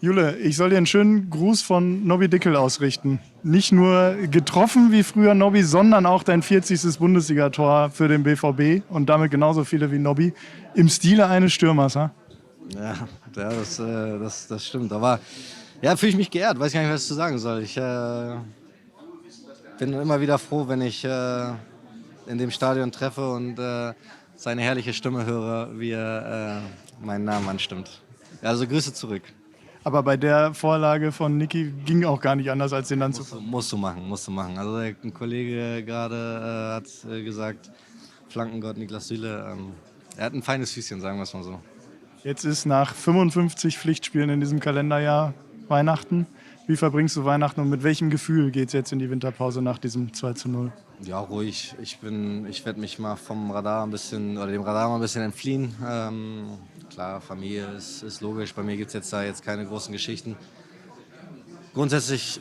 Jule, ich soll dir einen schönen Gruß von Nobby Dickel ausrichten. Nicht nur getroffen wie früher Nobby, sondern auch dein 40. Bundesligator für den BVB und damit genauso viele wie Nobby im Stile eines Stürmers. Ha? Das stimmt. Aber ja, fühle ich mich geehrt, weiß gar nicht, was ich zu sagen soll. Ich bin immer wieder froh, wenn ich in dem Stadion treffe und seine herrliche Stimme höre, wie er meinen Namen anstimmt. Ja, also Grüße zurück. Aber bei der Vorlage von Niki ging auch gar nicht anders, als den dann zu Musst du machen. Also ein Kollege gerade hat gesagt, Flankengott Niklas Süle, er hat ein feines Füßchen, sagen wir es mal so. Jetzt ist nach 55 Pflichtspielen in diesem Kalenderjahr Weihnachten. Wie verbringst du Weihnachten und mit welchem Gefühl geht es jetzt in die Winterpause nach diesem 2:0? Ja, ruhig. Ich werde mich mal vom Radar ein bisschen, oder dem Radar mal ein bisschen entfliehen. Klar, Familie ist logisch. Bei mir gibt es jetzt keine großen Geschichten. Grundsätzlich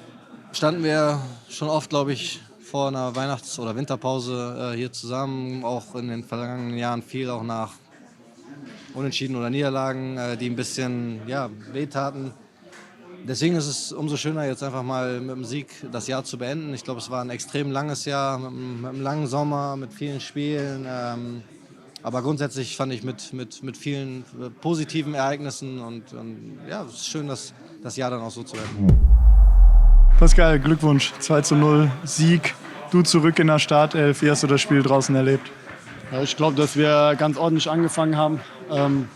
standen wir schon oft, glaube ich, vor einer Weihnachts- oder Winterpause hier zusammen. Auch in den vergangenen Jahren viel auch nach Unentschieden oder Niederlagen, die ein bisschen wehtaten. Deswegen ist es umso schöner, jetzt einfach mal mit dem Sieg das Jahr zu beenden. Ich glaube, es war ein extrem langes Jahr, mit einem langen Sommer, mit vielen Spielen. Aber grundsätzlich fand ich mit vielen positiven Ereignissen und ja, es ist schön, das Jahr dann auch so zu beenden. Pascal, Glückwunsch, 2:0, Sieg, du zurück in der Startelf. Wie hast du das Spiel draußen erlebt? Ja, ich glaube, dass wir ganz ordentlich angefangen haben, dann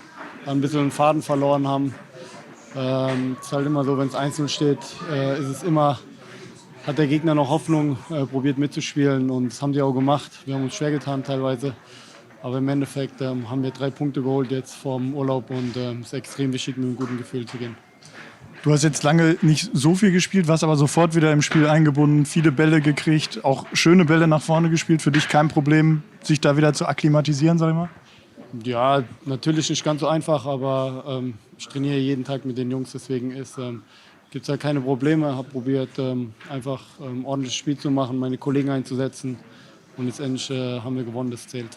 ein bisschen den Faden verloren haben. Es ist halt immer so, wenn es 1:0 steht, hat der Gegner noch Hoffnung, probiert mitzuspielen und das haben die auch gemacht. Wir haben uns schwer getan teilweise, aber im Endeffekt haben wir 3 Punkte geholt jetzt vorm Urlaub und es ist extrem wichtig, mit einem guten Gefühl zu gehen. Du hast jetzt lange nicht so viel gespielt, warst aber sofort wieder im Spiel eingebunden, viele Bälle gekriegt, auch schöne Bälle nach vorne gespielt. Für dich kein Problem, sich da wieder zu akklimatisieren, sag ich mal? Ja, natürlich nicht ganz so einfach, aber ich trainiere jeden Tag mit den Jungs, deswegen gibt es da keine Probleme. Ich habe probiert, einfach ordentliches Spiel zu machen, meine Kollegen einzusetzen und letztendlich haben wir gewonnen, das zählt.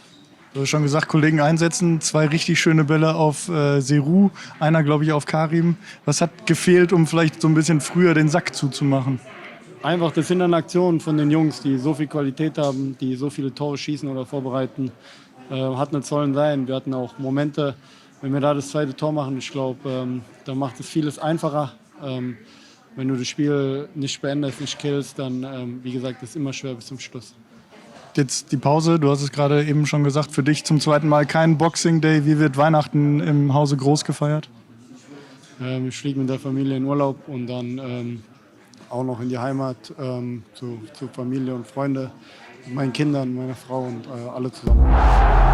Du hast schon gesagt, Kollegen einsetzen, 2 richtig schöne Bälle auf Serou, einer glaube ich auf Karim. Was hat gefehlt, um vielleicht so ein bisschen früher den Sack zuzumachen? Einfach das Hindern Aktionen von den Jungs, die so viel Qualität haben, die so viele Tore schießen oder vorbereiten. Hat nicht sollen sein. Wir hatten auch Momente, wenn wir da das zweite Tor machen, ich glaube, da macht es vieles einfacher. Wenn du das Spiel nicht beendest, nicht killst, dann, wie gesagt, ist es immer schwer bis zum Schluss. Jetzt die Pause, du hast es gerade eben schon gesagt, für dich zum zweiten Mal kein Boxing Day. Wie wird Weihnachten im Hause Groß gefeiert? Ich fliege mit der Familie in Urlaub und dann auch noch in die Heimat zu Familie und Freunde, mit meinen Kindern, meiner Frau und alle zusammen.